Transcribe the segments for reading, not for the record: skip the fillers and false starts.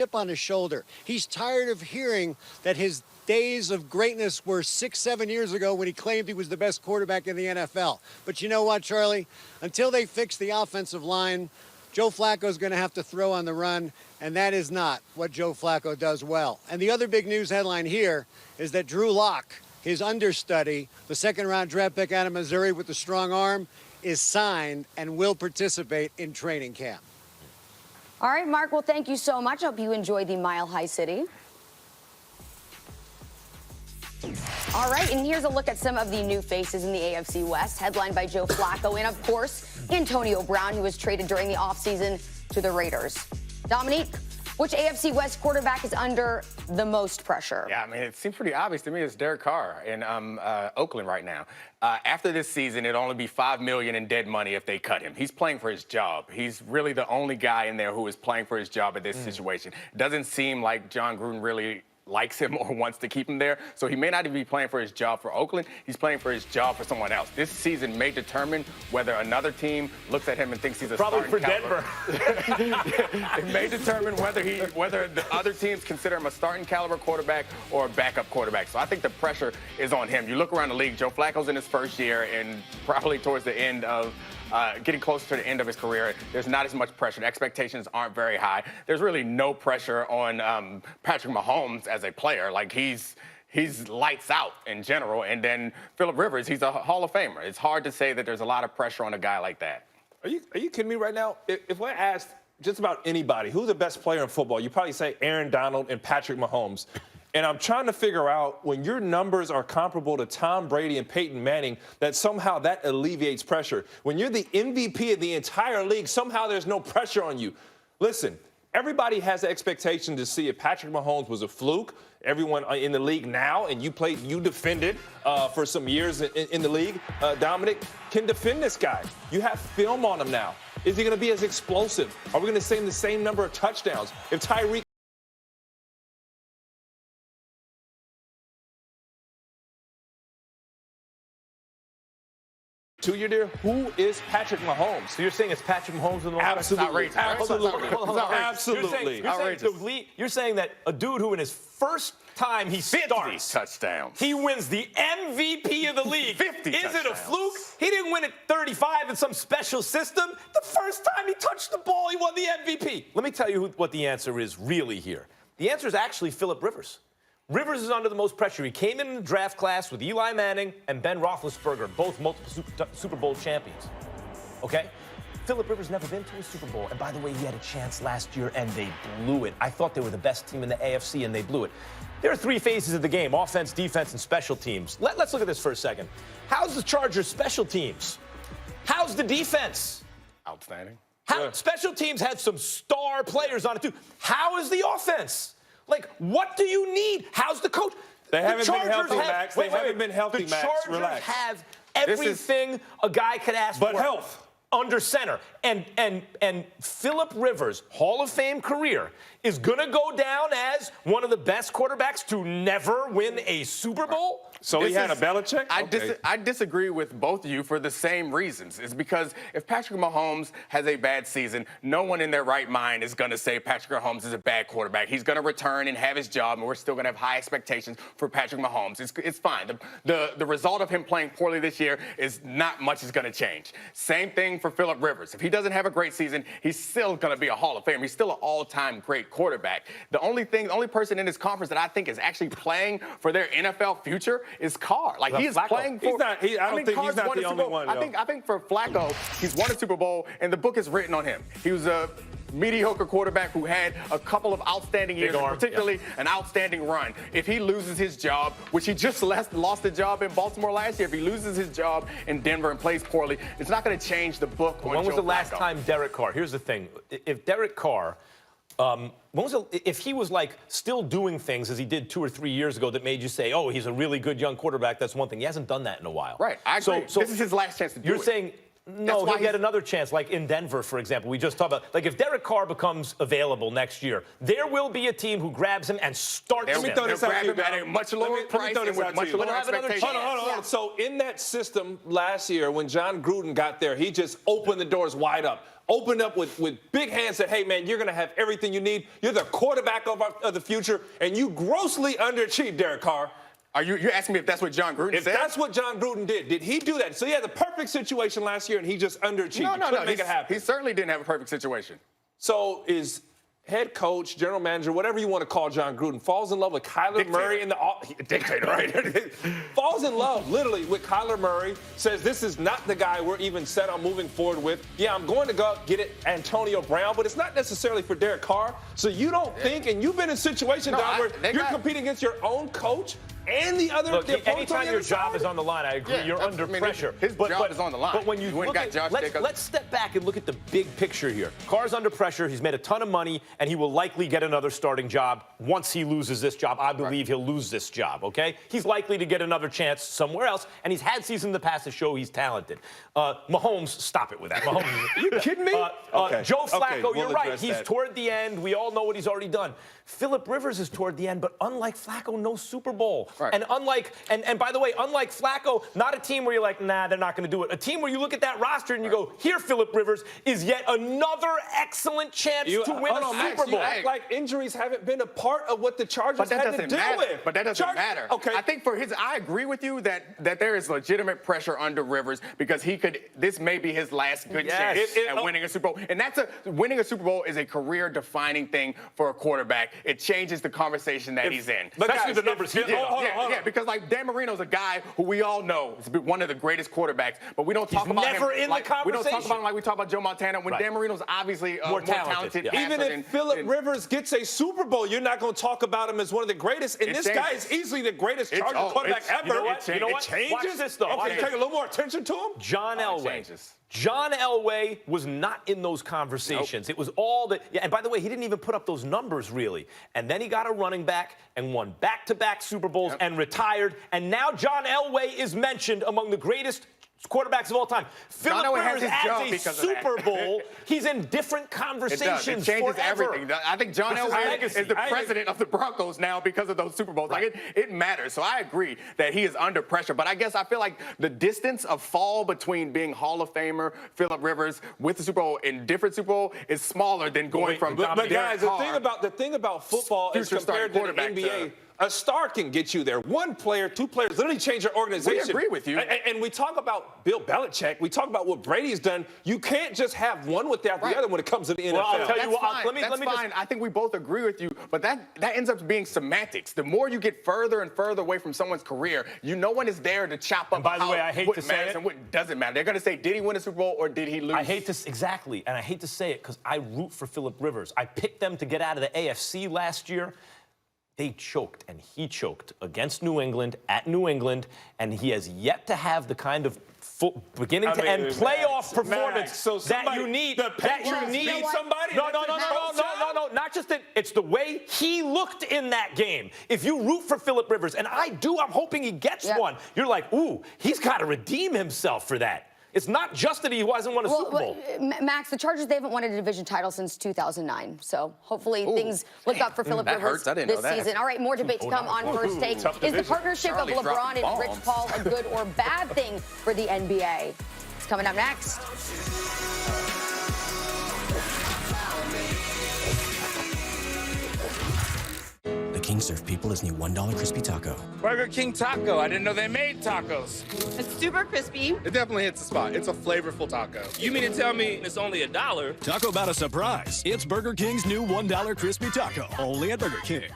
chip on his shoulder. He's tired of hearing that his days of greatness were 6-7 years ago when he claimed he was the best quarterback in the NFL. But you know what, Charlie? Until they fix the offensive line, Joe Flacco is going to have to throw on the run, and that is not what Joe Flacco does well. And the other big news headline here is that Drew Lock, his understudy, the second-round draft pick out of Missouri with the strong arm, is signed and will participate in training camp. All right, Mark, well, thank you so much. I hope you enjoy the Mile High City. All right, and here's a look at some of the new faces in the AFC West, headlined by Joe Flacco and, of course, Antonio Brown, who was traded during the offseason to the Raiders. Domonique, which AFC West quarterback is under the most pressure? Yeah, I mean, it seems pretty obvious to me. It's Derek Carr in Oakland right now. After this season, it'll only be $5 million in dead money if they cut him. He's playing for his job. He's really the only guy in there who is playing for his job at this situation. Doesn't seem like John Gruden really likes him or wants to keep him there. So he may not even be playing for his job for Oakland. He's playing for his job for someone else. This season may determine whether another team looks at him and thinks he's a probably starting for caliber. Denver. It may determine whether the other teams consider him a starting caliber quarterback or a backup quarterback. So I think the pressure is on him. You look around the league, Joe Flacco's in his first year and probably towards the end of getting closer to the end of his career. There's not as much pressure. The expectations aren't very high. There's really no pressure on Patrick Mahomes as a player. Like, he's lights out in general. And then Phillip Rivers, he's a Hall of Famer. It's hard to say that there's a lot of pressure on a guy like that. Are you kidding me right now? If I asked just about anybody, who's the best player in football, you probably say Aaron Donald and Patrick Mahomes. And I'm trying to figure out, when your numbers are comparable to Tom Brady and Peyton Manning, that somehow that alleviates pressure. When you're the MVP of the entire league, somehow there's no pressure on you. Listen, everybody has the expectation to see if Patrick Mahomes was a fluke. Everyone in the league now, and you defended for some years in the league, Dominic, can defend this guy. You have film on him now. Is he going to be as explosive? Are we going to see the same number of touchdowns? If Tyreek two-year deal, who is Patrick Mahomes? So you're saying it's Patrick Mahomes in the Absolutely. Absolutely. You're saying that a dude who in his first time he starts touchdowns. He wins the MVP of the league. 50 Is touchdowns. it a fluke? He didn't win at 35 in some special system. The first time he touched the ball, he won the MVP. Let me tell you what the answer is really here. The answer is actually Phillip Rivers. Rivers is under the most pressure. He came in the draft class with Eli Manning and Ben Roethlisberger, both multiple Super Bowl champions. Okay? Phillip Rivers never been to a Super Bowl. And by the way, he had a chance last year, and they blew it. I thought they were the best team in the AFC, and they blew it. There are three phases of the game: offense, defense, and special teams. Let's look at this for a second. How's the Chargers' special teams? How's the defense? Outstanding. Special teams had some star players on it, too. How is the offense? Like, what do you need? How's the coach? They haven't been healthy, Max. They haven't been healthy, Max. The Chargers have everything a guy could ask for. But health. Under center. And Phillip Rivers, Hall of Fame career, is going to go down as one of the best quarterbacks to never win a Super Bowl. So he had a Belichick? I disagree with both of you for the same reasons. It's because if Patrick Mahomes has a bad season, no one in their right mind is going to say Patrick Mahomes is a bad quarterback. He's going to return and have his job, and we're still going to have high expectations for Patrick Mahomes. It's fine. The result of him playing poorly this year is not much is going to change. Same thing for Phillip Rivers. If he doesn't have a great season, he's still going to be a Hall of Famer. He's still an all-time great quarterback. The only person in this conference that I think is actually playing for their NFL future is Carr. Like, he is playing for. I don't think he's not the only one. I think for Flacco, he's won a Super Bowl, and the book is written on him. He was a mediocre quarterback who had a couple of outstanding years, particularly an outstanding run. If he loses his job, which he just lost the job in Baltimore last year, if he loses his job in Denver and plays poorly, it's not going to change the book on Joe Flacco. When was the last time Derek Carr? Here's the thing. If Derek Carr, if he was like still doing things as he did 2 or 3 years ago that made you say, oh, he's a really good young quarterback, that's one thing. He hasn't done that in a while. Right. I agree. This is his last chance to do it. You're saying, No, he'll get another chance, like in Denver, for example. We just talked about, like, if Derek Carr becomes available next year, there will be a team who grabs him and starts him. They'll grab him at a much lower price and with much lower expectations. Hold on. So in that system last year, when John Gruden got there, he just opened the doors wide up. Opened up with big hands, said, hey, man, you're going to have everything you need. You're the quarterback of the future, and you grossly underachieved, Derek Carr. Are you asking me if that's what John Gruden said? If that's what John Gruden did he do that? So he had the perfect situation last year, and he just underachieved. No. Make it happen. He certainly didn't have a perfect situation. So is head coach, general manager, whatever you want to call John Gruden, falls in love with Kyler Murray in the dictator, right? Falls in love literally with Kyler Murray, says this is not the guy we're even set on moving forward with. Yeah, I'm going to go get it Antonio Brown, but it's not necessarily for Derek Carr. So you don't think, and you've been in situations where you're competing again's your own coach and the other. Look, anytime your job is on the line, I agree. You're under pressure. His job is on the line. But when you look at, let's step back and look at the big picture here. Carr's under pressure. He's made a ton of money, and he will likely get another starting job once he loses this job. I believe he'll lose this job, okay? He's likely to get another chance somewhere else, and he's had seasons in the past to show he's talented. Mahomes, stop it with that. Mahomes, are you kidding me? Joe Flacco, we'll you're right. He's that. toward the end. We all know what he's already done. Phillip Rivers is toward the end, but unlike Flacco, no Super Bowl. Right. And and by the way, unlike Flacco, not a team where you're like, nah, they're not going to do it. A team where you look at that roster and you go, here, Phillip Rivers is yet another excellent chance to win a Super Bowl. You act like injuries haven't been a part of what the Chargers had to deal with. But that doesn't matter. Okay. I think I agree with you that there is legitimate pressure under Rivers because this may be his last good chance at winning a Super Bowl. And winning a Super Bowl is a career-defining thing for a quarterback. It changes the conversation that he's in. Especially the numbers here. Yeah, because like Dan Marino's a guy who we all know is one of the greatest quarterbacks, but we don't talk about him. Never in the conversation. We don't talk about him like we talk about Joe Montana when Dan Marino's obviously more talented. Even if Phillip Rivers gets a Super Bowl, you're not going to talk about him as one of the greatest. And this guy is easily the greatest Chargers quarterback ever. You know what? It changes. Watch this, though. Okay, take a little more attention to him. John Elway. John Elway was not in those conversations. It was all that. Yeah, and by the way, he didn't even put up those numbers really. And then he got a running back and won back-to-back Super Bowls and retired. And now John Elway is mentioned among the greatest quarterbacks of all time. Phillip Rivers has a Super Bowl. He's in different conversations. It changes forever. everything. I think John Elway is the president of the Broncos now because of those Super Bowls. Like it matters. So I agree that he is under pressure. But I guess I feel like the distance of fall between being Hall of Famer Phillip Rivers with the Super Bowl in different Super Bowl is smaller than going from. But guys, the thing about football is compared to the NBA. A star can get you there. One player, two players literally change your organization. We agree with you. And we talk about Bill Belichick. We talk about what Brady's done. You can't just have one without the other when it comes to the NFL. Well, I'll tell you what. That's fine. I think we both agree with you. But that ends up being semantics. The more you get further and further away from someone's career, no one is there to chop up. And by the way, I hate to say it. And what doesn't matter. They're going to say, did he win a Super Bowl or did he lose? I hate to say it because I root for Phillip Rivers. I picked them to get out of the AFC last year. They choked, and he choked against New England, at New England, and he has yet to have the kind of beginning to end playoff performance that you need. The Patriots need somebody? No. Not just that. It's the way he looked in that game. If you root for Phillip Rivers, and I do, I'm hoping he gets one. You're like, ooh, he's got to redeem himself for that. It's not just that he hasn't won a Super Bowl. Max, the Chargers, they haven't won a division title since 2009. So hopefully things look up for Phillip Rivers this season. All right, more debate to come on First Take. Is the partnership of LeBron and Rich Paul a good or bad thing for the NBA? It's coming up next. King served people his new $1 crispy taco. Burger King taco. I didn't know they made tacos. It's super crispy. It definitely hits the spot. It's a flavorful taco. You mean to tell me it's only $1? Talk about a surprise. It's Burger King's new $1 crispy taco. Only at Burger King.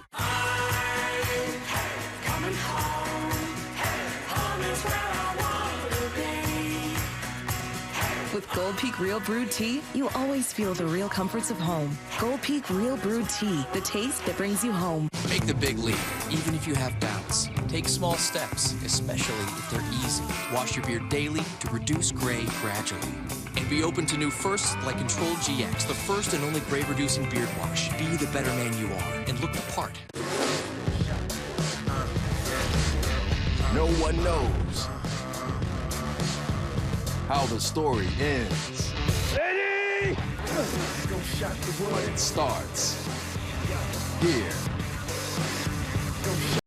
With Gold Peak Real Brewed Tea, you always feel the real comforts of home. Gold Peak Real Brewed Tea, the taste that brings you home. Make the big leap, even if you have doubts. Take small steps, especially if they're easy. Wash your beard daily to reduce gray gradually. And be open to new firsts like Control GX, the first and only gray-reducing beard wash. Be the better man you are and look the part. No one knows how the story ends. Ready? But it starts here.